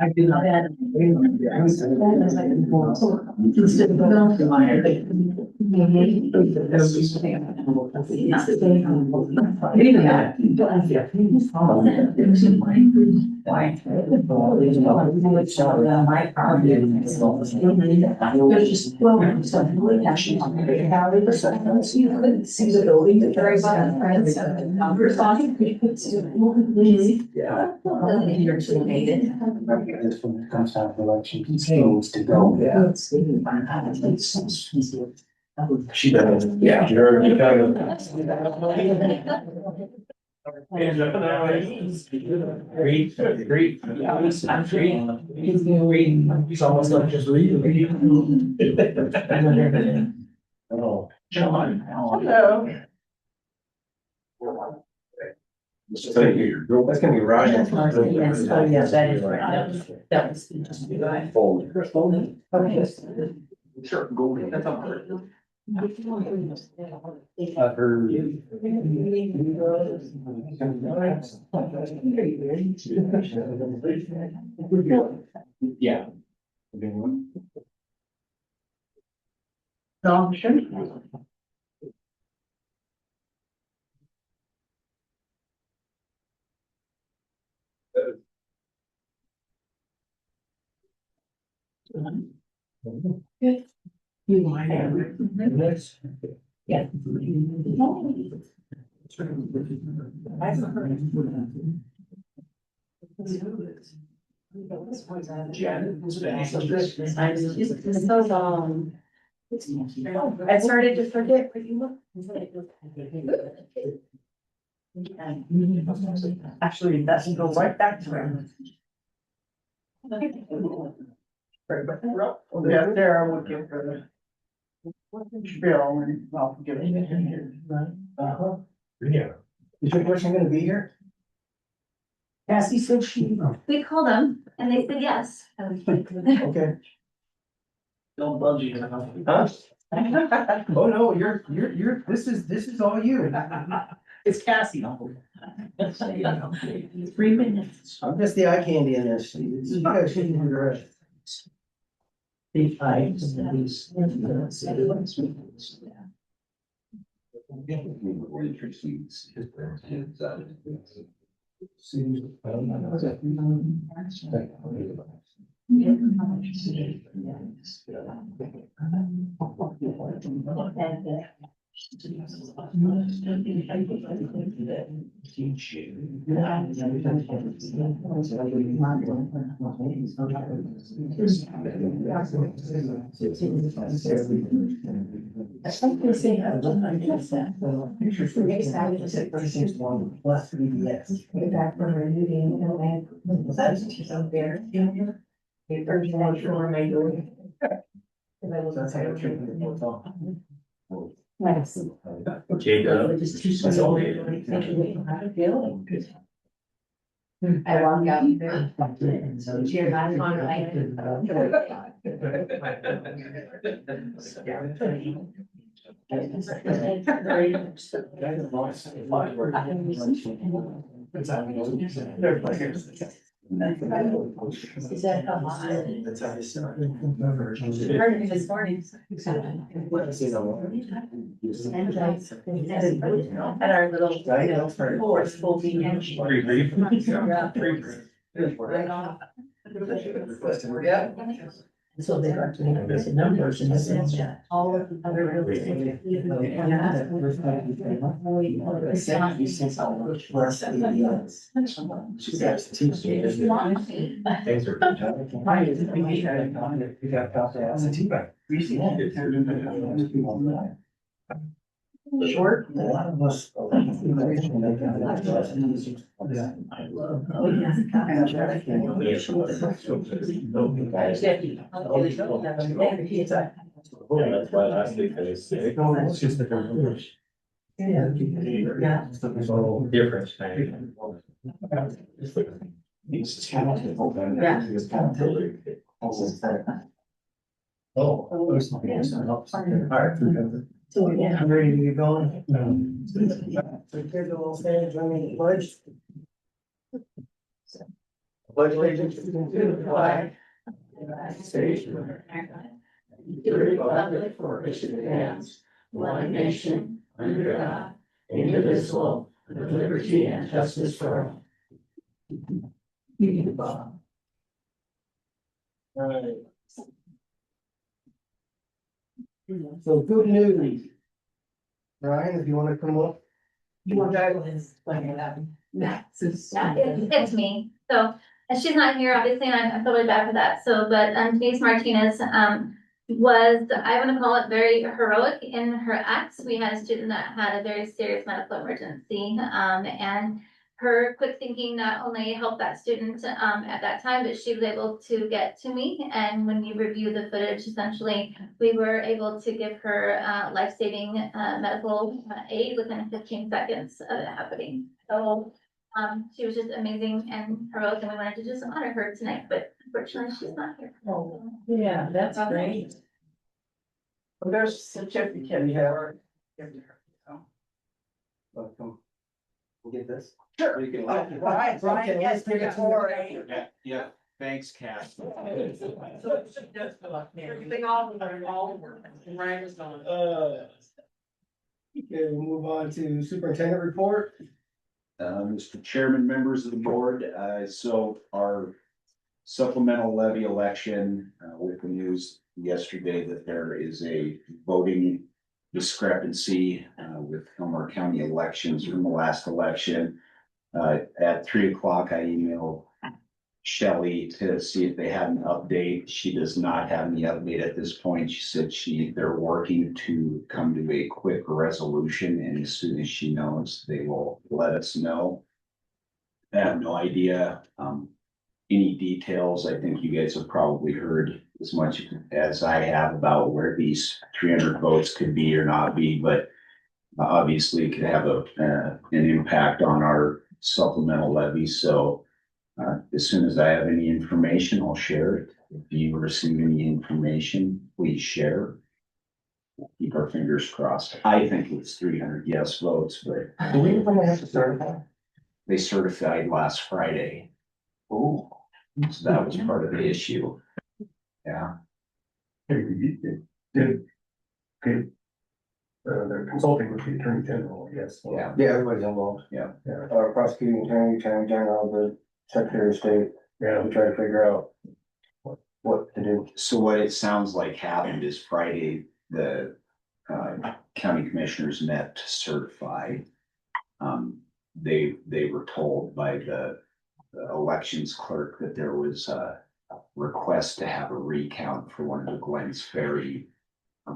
I did not. There's just, well, some really passionate. You couldn't see the building, the very bottom, friends. Yeah. You're too late. This when it comes down to election, he needs to go. Yeah. She does. Yeah. You're Great, great. Yeah, it's not great. He's almost like just reading. Oh, John. Hello. That's gonna be right. Yes, oh, yes, that is right. That was just. Fold. Okay. Sure, go. That's all. I've heard. Yeah. Good. You want it? Yeah. So long. I started to forget what you look. Actually, that can go right back to him. Yeah, Sarah would give her the spiel and I'll give it. Yeah. Is your person gonna be here? Cassie said she. We called them and they said yes. Okay. Don't budge you. Huh? Oh, no, you're, this is all you. It's Cassie. 3 minutes. I'm just the eye candy in this. You guys should do the rest. The eyes and these. Nice. Jacob. That's all. I walk out there. Cheer on Is that a lot? That's how you start. Heard it this morning. At our little school meeting. So they got to the numbers and this. All of the other real estate. Thanks for. Short. A lot of us. Yeah, that's why last week I was sick. It's just the. Yeah. So Different. Oh. All right. So, yeah. I'm ready to get going. So here's the little thing, joining the pledge. Pledge allegiance to the flag of the United States of America, to the republic for which it stands, one nation, under God, indivisible, with liberty and justice for all. Alright. So good news. Ryan, if you wanna come up. You want to go and explain that? Yeah, it's me. So, and she's not here, obviously, and I'm totally bad for that. So, but Denise Martinez, was, I want to call it very heroic in her acts. We had a student that had a very serious medical emergency, and her quick thinking not only helped that student, at that time, but she was able to get to me. And when you review the footage, essentially, we were able to give her, life-saving, medical aid within 15 seconds of it happening. So, she was just amazing and heroic, and we wanted to just honor her tonight, but unfortunately, she's not here. Oh, yeah, that's great. Well, there's a certificate here. Welcome. We'll get this. Sure. You can- Right, Brian, yes, Let's take it forward. Yeah, thanks, Cass. Everything all over, and Ryan was gone. Okay, we'll move on to superintendent report. Mr. Chairman, members of the board, so our supplemental levy election, with the news yesterday that there is a voting discrepancy, with Elmore County elections from the last election. At 3 o'clock, I emailed Shelley to see if they had an update. She does not have any update at this point. She said they're working to come to a quick resolution, and as soon as she knows, they will let us know. I have no idea, any details. I think you guys have probably heard as much as I have about where these 300 votes could be or not be, but obviously it could have an impact on our supplemental levy. So as soon as I have any information, I'll share it. If you receive any information, please share. Keep our fingers crossed. I think it's 300 yes votes, but Do we even have to certify? they certified last Friday. Oh. So that was part of the issue. Yeah, Did. Okay. They're consulting with the attorney general, I guess. yeah. Yeah, everybody's involved. Yeah. Our prosecuting attorney, attorney general, the secretary of state, Yeah, we try to figure out what to do. So what it sounds like happened is Friday, the county commissioners met to certify. They were told by the elections clerk that there was a request to have a recount for one of the Glens Ferry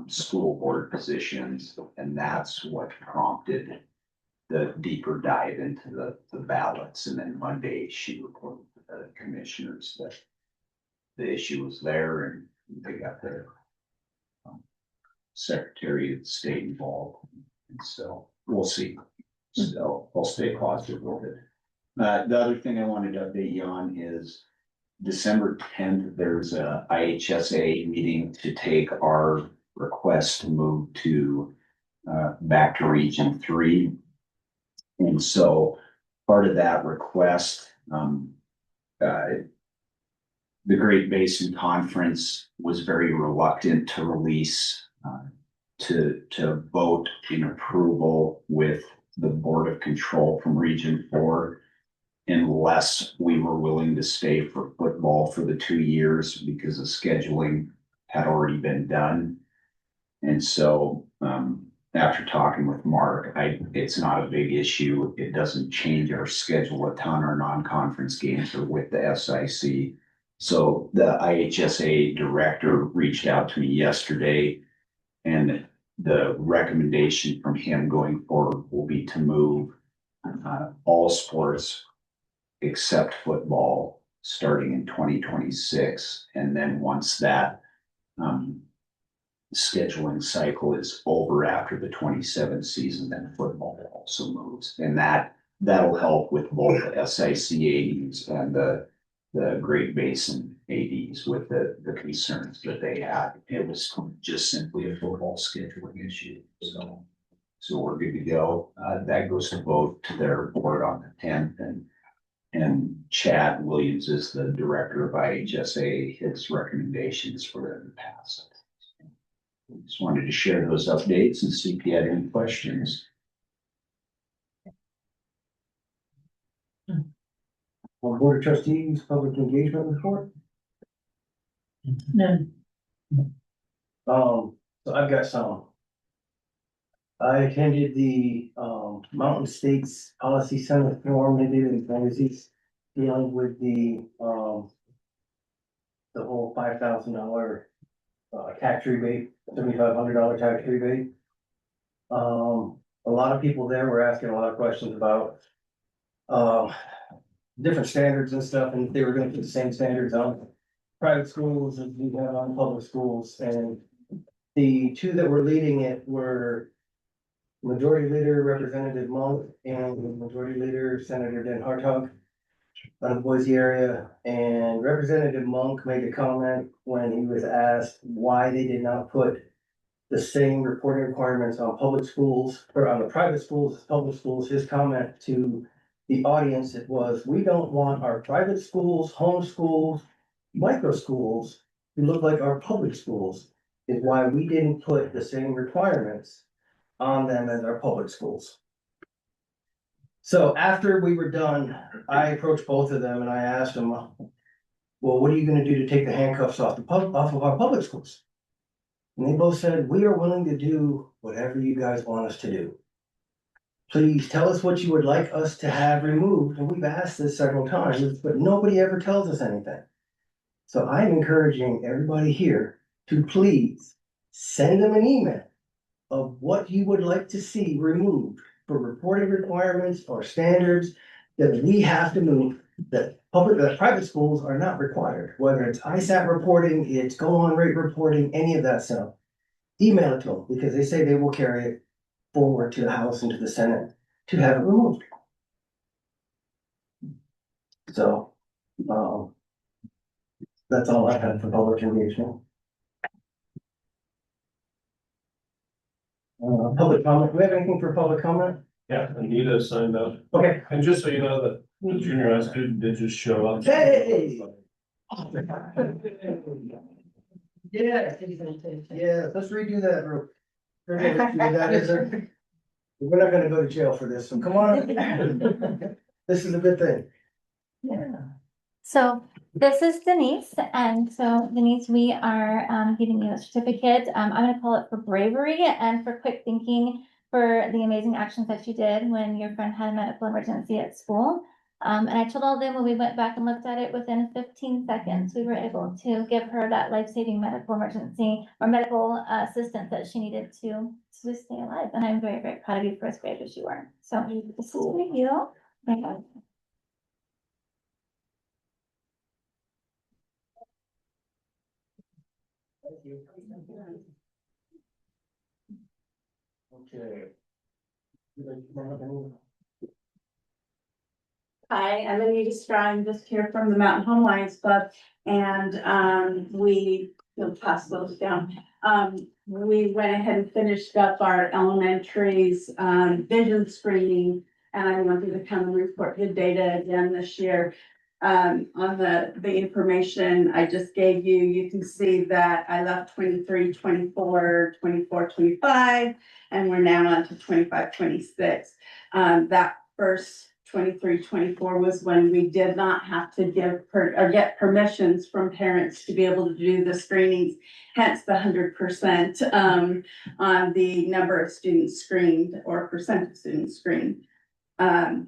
school board positions, and that's what prompted the deeper dive into the ballots. And then Monday, she reported to the commissioners that the issue was there, and they got the Secretary of State involved. And so we'll see. So I'll stay positive with it. The other thing I wanted to update you on is December 10th, there's a IHSA meeting to take our request to move to back to Region 3. And so part of that request, the Great Basin Conference was very reluctant to release to vote in approval with the Board of Control from Region 4 unless we were willing to stay for football for the 2 years because the scheduling had already been done. And so after talking with Mark, it's not a big issue. It doesn't change our schedule a ton. Our non-conference games are with the SIC. So the IHSA director reached out to me yesterday, and the recommendation from him going forward will be to move all sports except football starting in 2026. And then once that scheduling cycle is over after the 27 season, then football also moves. And that'll help with both the SIC ADs and the Great Basin ADs with the concerns that they had. It was just simply a football scheduling issue. So we're good to go. That goes to vote to their board on the 10th, and Chad Williams is the director of IHSA, his recommendations for them to pass. Just wanted to share those updates and see if you had any questions. Board of Trustees, public engagement report. None. So I've got some. I attended the Mountain States Policy Center forum they did in Boise, dealing with the whole $5,000 tax rebate, $7,500 tax rebate. A lot of people there were asking a lot of questions about different standards and stuff, and they were gonna put the same standards on private schools as we have on public schools, and the two that were leading it were Majority Leader Representative Monk and Majority Leader Senator Den Hartog out of the Boise area. And Representative Monk made a comment when he was asked why they did not put the same reporting requirements on public schools or on the private schools as public schools. His comment to the audience, it was, we don't want our private schools, home schools, micro schools to look like our public schools, is why we didn't put the same requirements on them as our public schools. So after we were done, I approached both of them and I asked them, well, what are you gonna do to take the handcuffs off of our public schools? And they both said, we are willing to do whatever you guys want us to do. Please tell us what you would like us to have removed. And we've asked this several times, but nobody ever tells us anything. So I'm encouraging everybody here to please send them an email of what you would like to see removed for reporting requirements or standards that we have to move, that private schools are not required, whether it's ISAT reporting, it's go on rate reporting, any of that stuff. Email it to them, because they say they will carry it forward to the House and to the Senate to have it removed. So, that's all I had for public engagement. Public comment, do we have anything for public comment? Yeah, Anita signed up, Okay. and just so you know that the junior high student did just show up. Hey! Yeah, yeah, let's redo that real. We're not gonna go to jail for this, so come on. This is a good thing. Yeah. So this is Denise, and so Denise, we are giving you a certificate. I'm gonna call it for bravery and for quick thinking for the amazing actions that you did when your friend had a medical emergency at school. And I told all of them when we went back and looked at it, within 15 seconds, we were able to give her that life-saving medical emergency or medical assistance that she needed to stay alive. And I'm very, very proud of you for as brave as you were. So this is for you. Thank you. Okay. Hi, I'm Anita Straw. I'm just here from the Mountain Home Lions Club, and we'll pass those down. We went ahead and finished up our elementary's vision screening, and I wanted to come and report the data again this year. On the information I just gave you, you can see that I left 23, 24, 24, 25, and we're now on to 25, 26. That first 23, 24 was when we did not have to give or get permissions from parents to be able to do the screenings, hence the 100% on the number of students screened or percent of students screened.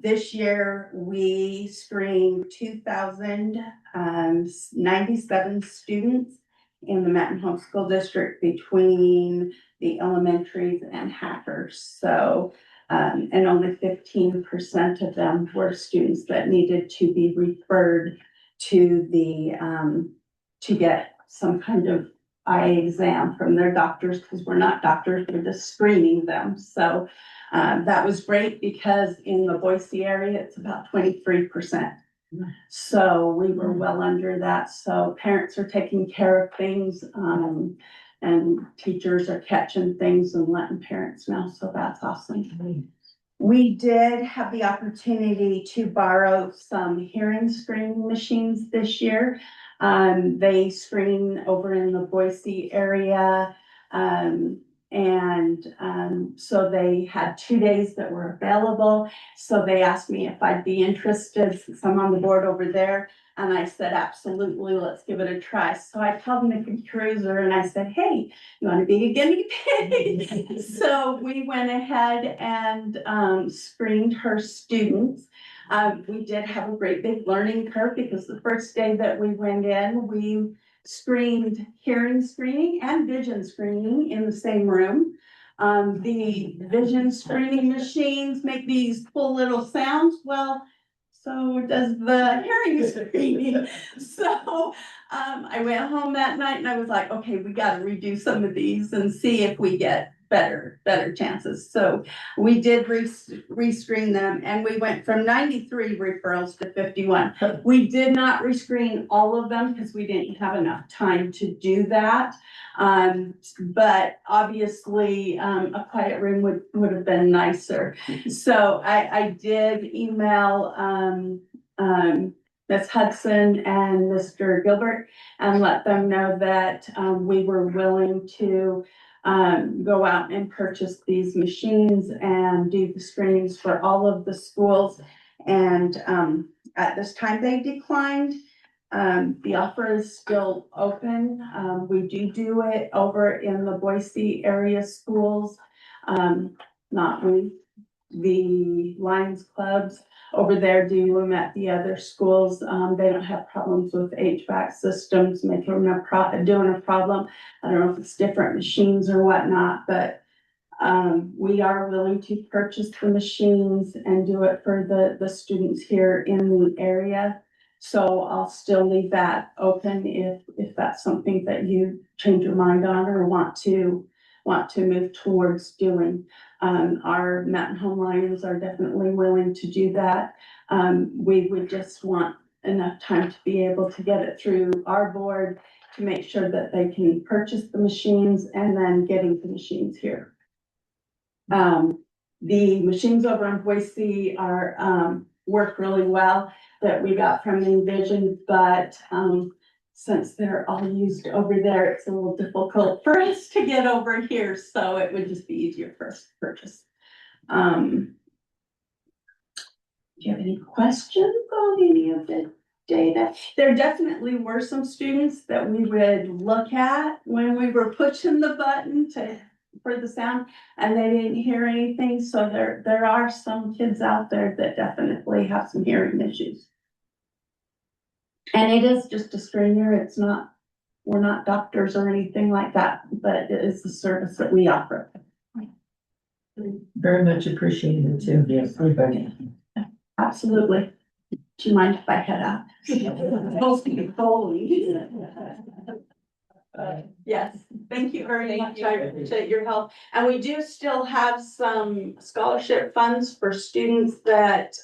This year we screened 2,097 students in the Mountain Home School District between the elementaries and Hackers. So and only 15% of them were students that needed to be referred to the to get some kind of eye exam from their doctors, because we're not doctors, we're just screening them. So that was great, because in the Boise area, it's about 23%. So we were well under that. So parents are taking care of things, and teachers are catching things and letting parents know. So that's awesome. We did have the opportunity to borrow some hearing screening machines this year. They screen over in the Boise area. So they had 2 days that were available. So they asked me if I'd be interested, since I'm on the board over there. And I said, absolutely, let's give it a try. So I called Nikki Cruiser and I said, hey, you want to be a guinea pig? So we went ahead and screened her students. We did have a great big learning curve because the first day that we went in, we screened hearing screening and vision screening in the same room. The vision screening machines make these cool little sounds. Well, so does the hearing screening. So I went home that night and I was like, okay, we gotta redo some of these and see if we get better chances. So we did rescreen them and we went from 93 referrals to 51. We did not rescreen all of them because we didn't have enough time to do that. But obviously, a quiet room would have been nicer. So I did email, Ms. Hudson and Mr. Gilbert and let them know that, we were willing to, go out and purchase these machines and do the screenings for all of the schools. And, at this time they declined. The offer is still open. We do it over in the Boise area schools. Not we, the Lions clubs over there do them at the other schools. They don't have problems with HVAC systems, making them doing a problem. I don't know if it's different machines or whatnot, but we are willing to purchase the machines and do it for the students here in the area. So I'll still leave that open if that's something that you change your mind on or want to move towards doing. Our Mountain Home Lions are definitely willing to do that. We would just want enough time to be able to get it through our board to make sure that they can purchase the machines and then getting the machines here. The machines over in Boise are, work really well that we got from Envision, but, since they're all used over there, it's a little difficult for us to get over here, so it would just be easier for us to purchase. Do you have any questions on any of the data? There definitely were some students that we would look at when we were pushing the button for the sound and they didn't hear anything. So there are some kids out there that definitely have some hearing issues. And it is just a screener. It's not, we're not doctors or anything like that, but it is the service that we offer. Very much appreciated too. Yes, thank you. Absolutely. Do you mind if I head out? Supposed to be bowling. Yes, thank you very much. I appreciate your help. And we do still have some scholarship funds for students that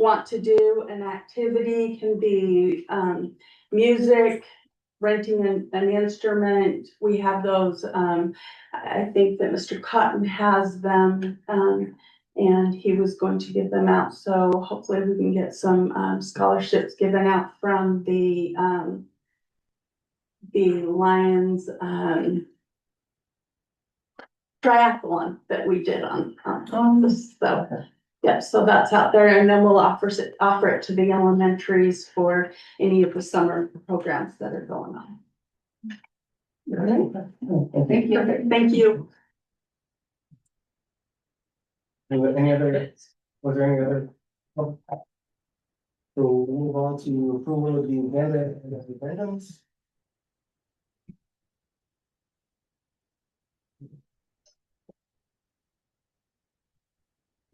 want to do an activity, can be music, renting an instrument. We have those. I think that Mr. Cotton has them. And he was going to give them out. So hopefully we can get some scholarships given out from the Lions triathlon that we did on this. So yeah, so that's out there, and then we'll offer it to the elementaries for any of the summer programs that are going on. Thank you. Perfect. Thank you. Any other, was there any other? So we'll move on to approval of the agenda and the addendums.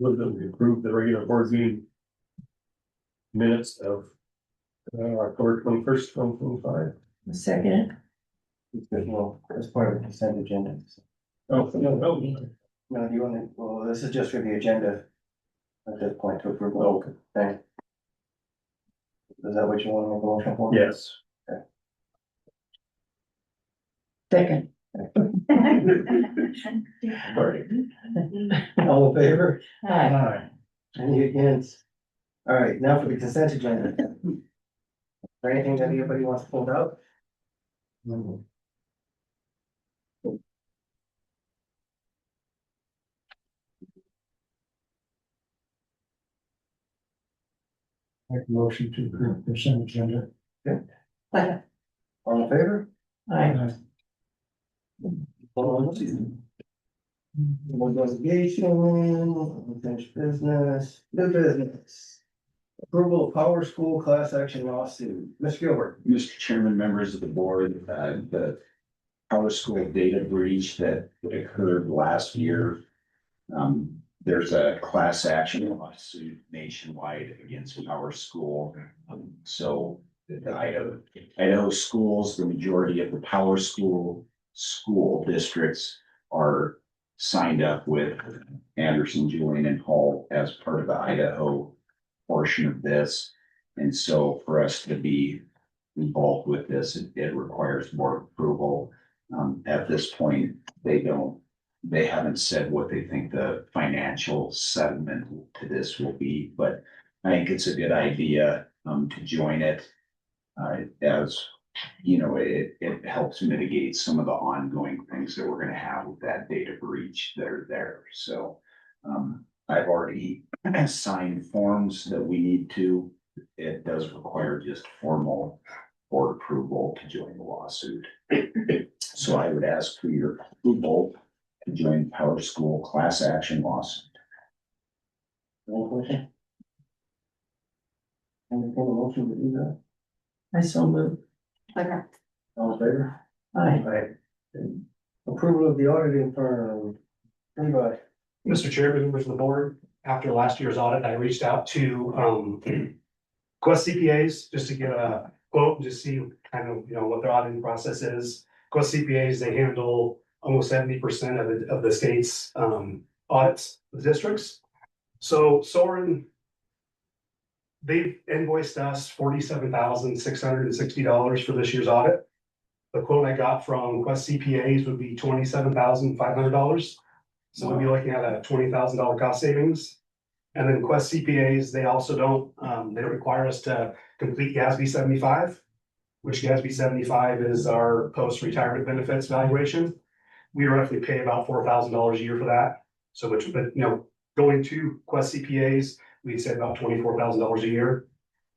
Would that we approve the regular board meeting minutes of October 21st, 2025? Second. Well, as part of the consent agenda. Oh, no. No, you want to, well, this is just for the agenda. At this point to approve. Okay. Thank you. Is that what you want to make a motion for? Yes. Second. All in favor? Aye. Any against? All right, now for the consent agenda. Is there anything that anybody wants to pull out? Make a motion to approve consent agenda. All in favor? Aye. More delegation, unfinished business, new business. Approval of Power School class action lawsuit. Ms. Gilbert. Mr. Chairman, members of the board, the Power School data breach that occurred last year. There's a class action lawsuit nationwide against Power School. So the Idaho schools, the majority of the Power School districts are signed up with Anderson, Julian, and Hall as part of the Idaho portion of this. And so for us to be involved with this, it requires board approval. At this point, they haven't said what they think the financial settlement to this will be, but I think it's a good idea, to join it. As you know, it helps mitigate some of the ongoing things that we're gonna have with that data breach that are there. So, I've already signed forms that we need to. It does require just formal board approval to join the lawsuit. So I would ask for your approval to join Power School class action lawsuit. Anything motion to do that? I so move. All in favor? Aye. Right. Approval of the auditing firm. Levi. Mr. Chair, members of the board, after last year's audit, I reached out to Quest CPAs just to get a quote and just see kind of, what their auditing process is. Quest CPAs, they handle almost 70% of the state's audits, the districts. So Soren, they've invoiced us $47,660 for this year's audit. The quote I got from Quest CPAs would be $27,500. So we'll be looking at a $20,000 cost savings. And then Quest CPAs, they also they don't require us to complete GASB 75, which GASB 75 is our post-retirement benefits valuation. We roughly pay about $4,000 a year for that. So going to Quest CPAs, we'd say about $24,000 a year.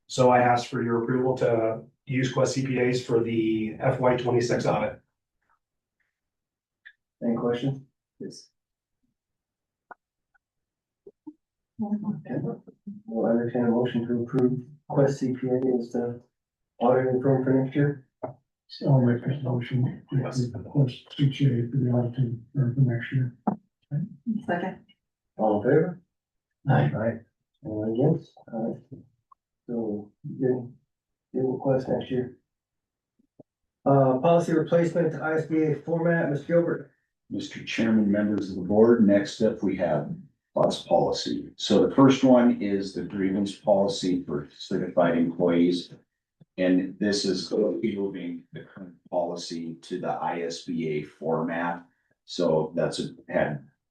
So I asked for your approval to use Quest CPAs for the FY26 audit. Any questions? Yes. We'll entertain a motion to approve Quest CPA as the auditing firm for next year. So I'll make this motion. Yes. Of course, CPA for the auditing for next year. Second. All in favor? Aye. Right. Anyone against? Alright. So, give request next year. Policy replacement to ISBA format, Ms. Gilbert. Mr. Chairman, members of the board, next up we have bus policy. So the first one is the grievance policy for certified employees. And this is moving the current policy to the ISBA format. So that's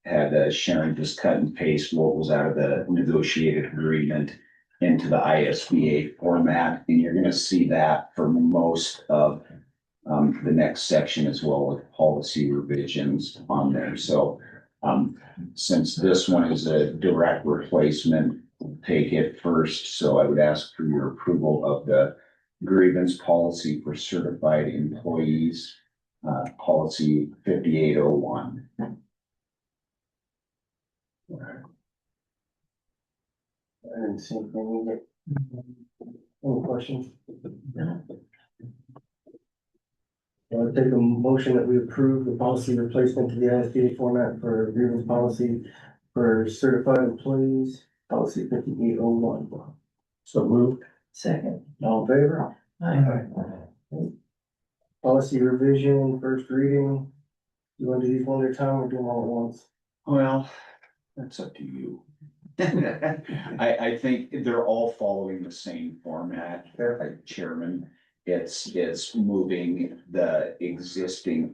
had Sharon just cut and paste what was out of the negotiated agreement into the ISBA format. And you're gonna see that for most of the next section as well with policy revisions on there. So since this one is a direct replacement, we'll take it first. So I would ask for your approval of the grievance policy for certified employees, policy 5801. And same thing, any questions? I'll take a motion that we approve the policy replacement to the ISBA format for grievance policy for certified employees, policy 5801. So moved. Second. All in favor? Aye. Policy revision, first reading. You want to do these one at a time or do them all at once? Well, that's up to you. I think they're all following the same format, like chairman. It's moving the existing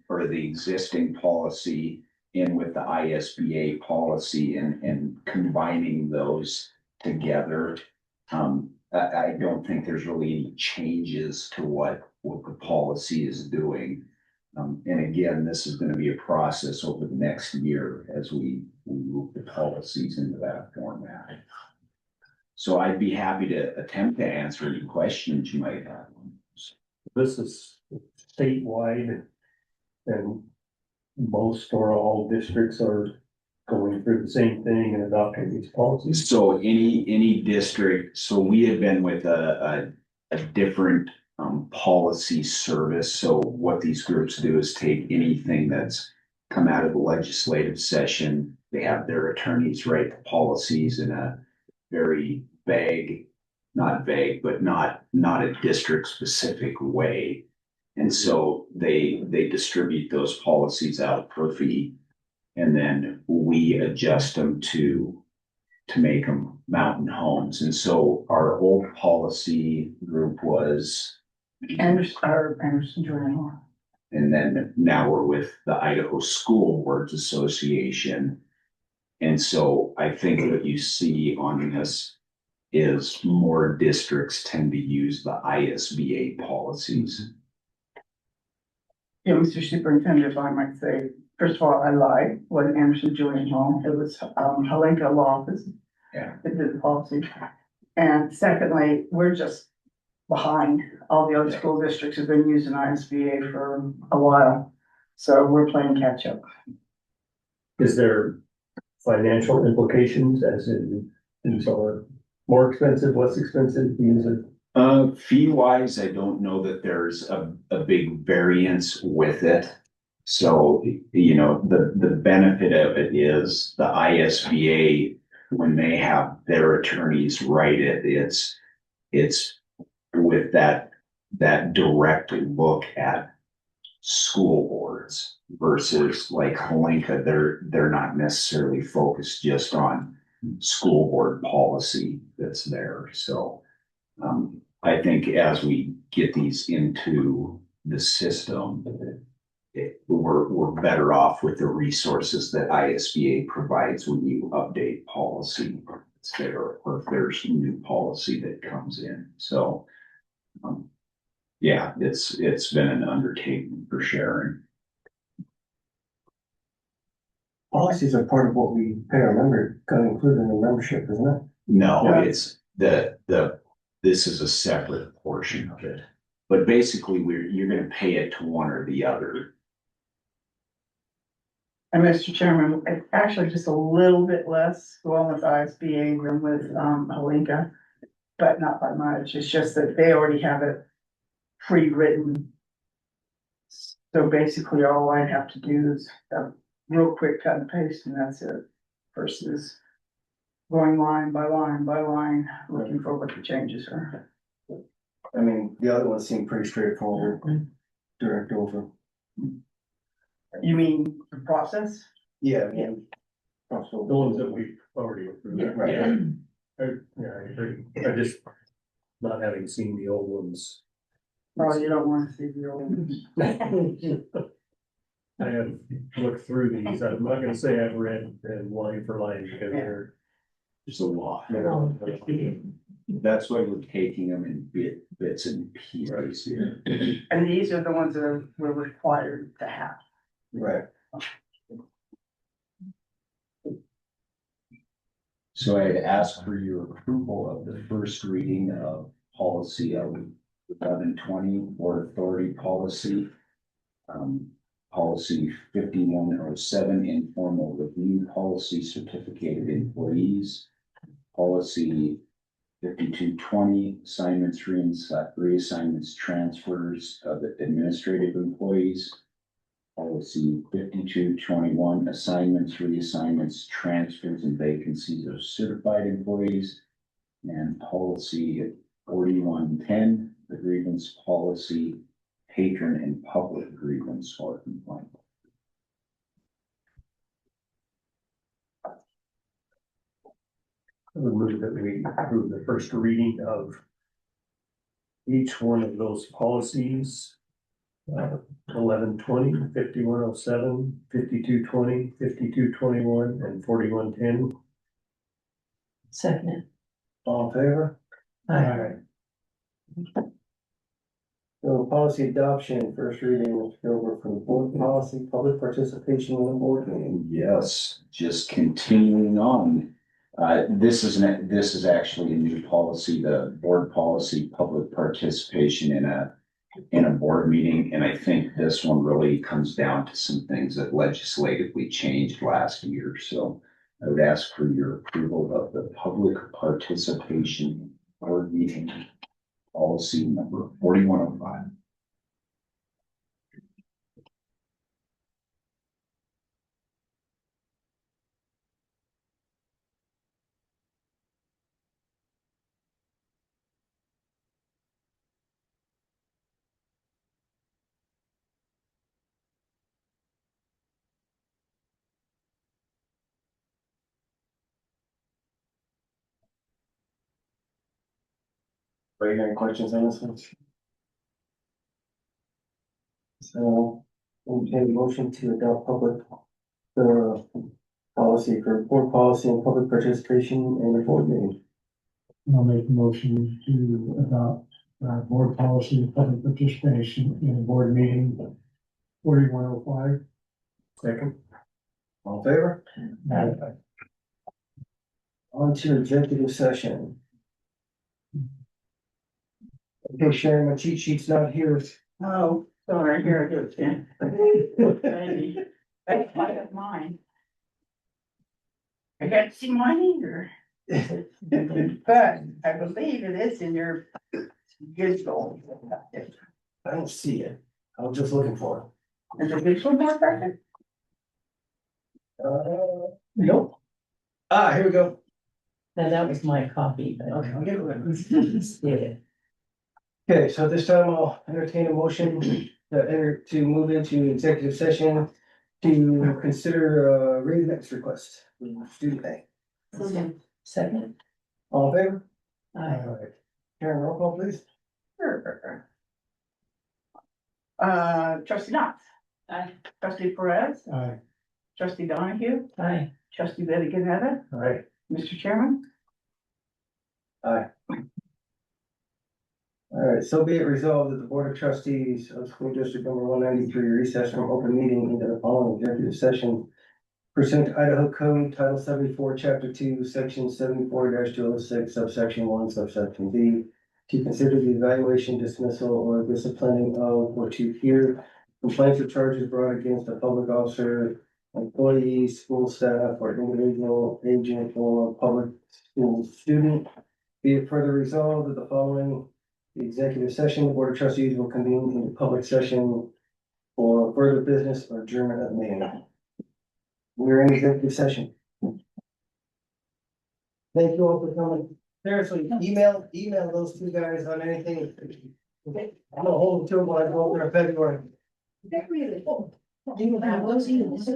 or the existing policy in with the ISBA policy and combining those together. I don't think there's really any changes to what the policy is doing. And again, this is gonna be a process over the next year as we move the policies into that format. So I'd be happy to attempt to answer any questions you might have. This is statewide and most or all districts are going through the same thing and adopting these policies. So any district, so we have been with a different policy service. So what these groups do is take anything that's come out of the legislative session. They have their attorneys write the policies in a very vague, not vague, but not a district specific way. And so they distribute those policies out per fee. And then we adjust them to make them mountain homes. And so our old policy group was, Anderson Journal. and then now we're with the Idaho School Boards Association. And so I think what you see on this is more districts tend to use the ISBA policies. Yeah, Mr. Superintendent, if I might say, first of all, I lied, wasn't Anderson Journal home, it was Helenka Law Office. Yeah. That did the policy. And secondly, we're just behind. All the other school districts have been using ISBA for a while. So we're playing catch up. Is there financial implications as in these are more expensive, less expensive to use it? Fee wise, I don't know that there's a big variance with it. So, you know, the benefit of it is the ISBA, when they have their attorneys write it, it's with that direct look at school boards versus like Helenka, they're not necessarily focused just on school board policy that's there. So I think as we get these into the system, we're better off with the resources that ISBA provides when you update policy that's there, or if there's new policy that comes in. So yeah, it's been an undertaking for Sharon. Policies are part of what we pay our member, gotta include in the membership, isn't it? No, Yeah. it's this is a separate portion of it. But basically, you're gonna pay it to one or the other. And Mr. Chairman, it's actually just a little bit less going with ISBA than with Helenka, but not by much. It's just that they already have it pre-written. So basically, all I have to do is a real quick cut and paste, and that's it. Versus going line by line by line, looking for what the changes are. I mean, the other ones seem pretty straightforward, direct over. You mean the process? Yeah. Yeah. The ones that we've already approved. Yeah. Right. Yeah, I agree. I just, not having seen the old ones. Oh, you don't want to see the old ones. I have looked through these. I'm not gonna say I've read line for line because they're. There's a lot. they're- That's why we're taking them in bits and pieces here. And these are the ones that we're required to have. Right. So I had asked for your approval of the first reading of policy of 1120 Board Authority policy. Policy 5107 informal review policy certificated employees. Policy 5220 assignments, reassignments, transfers of administrative employees. Policy 5221 assignments, reassignments, transfers, and vacancies of certified employees. And policy 4110, the grievance policy, patron and public grievance or complaint. I would move that we approve the first reading of each one of those policies. 1120, 5107, 5220, 5221, and 4110. Second. All in favor? Aye. So policy adoption, first reading, let's go over from board policy, public participation in the board meeting. Yes, just continuing on. This is actually a new policy, the board policy, public participation in a board meeting. And I think this one really comes down to some things that legislatively changed last year. So I would ask for your approval of the public participation board meeting policy number 4105. Are you any questions on this one? So, we'll take a motion to adopt public, policy for board policy and public participation in the board meeting. I'll make a motion to adopt board policy of public participation in a board meeting 4105. Second. All in favor? On to executive session. Okay, Sharon, my cheat sheet's not here. Oh, sorry, here it goes, Jen. That's part of mine. I got to see mine either. But I believe it is in your digital. I don't see it. I was just looking for Is the digital more perfect? it. Nope. Ah, here we go. Now, that was my copy, but. Okay, I'll get it. Yeah. Okay, so this time I'll entertain a motion to move into executive session to consider a rate next request, student pay. Second. All in favor? Aye. Karen, roll call please. Sure. Trustee Knox. Aye. Trustee Perez. Aye. Trustee Donahue. Aye. Trustee Betty Ganetta. All right. Mr. Chairman. Aye. All right, so be it resolved that the Board of Trustees of School District number 193 recess from open meeting into the following executive session pursuant to Idaho Code Title 74, Chapter 2, Section 74-206, subsection 1, subsection B, to consider the evaluation, dismissal, or disciplining of, or to hear complaints or charges brought against a public officer, employee, school staff, or individual agent or public school student. Be it further resolved that the following executive session, the Board of Trustees will convene into public session for further business or adjournment of the meeting. We're in executive session. Thank you all for coming. Seriously, email those two guys on anything. I'm gonna hold them to them when I go over there in February. They're really cool. You have those emails.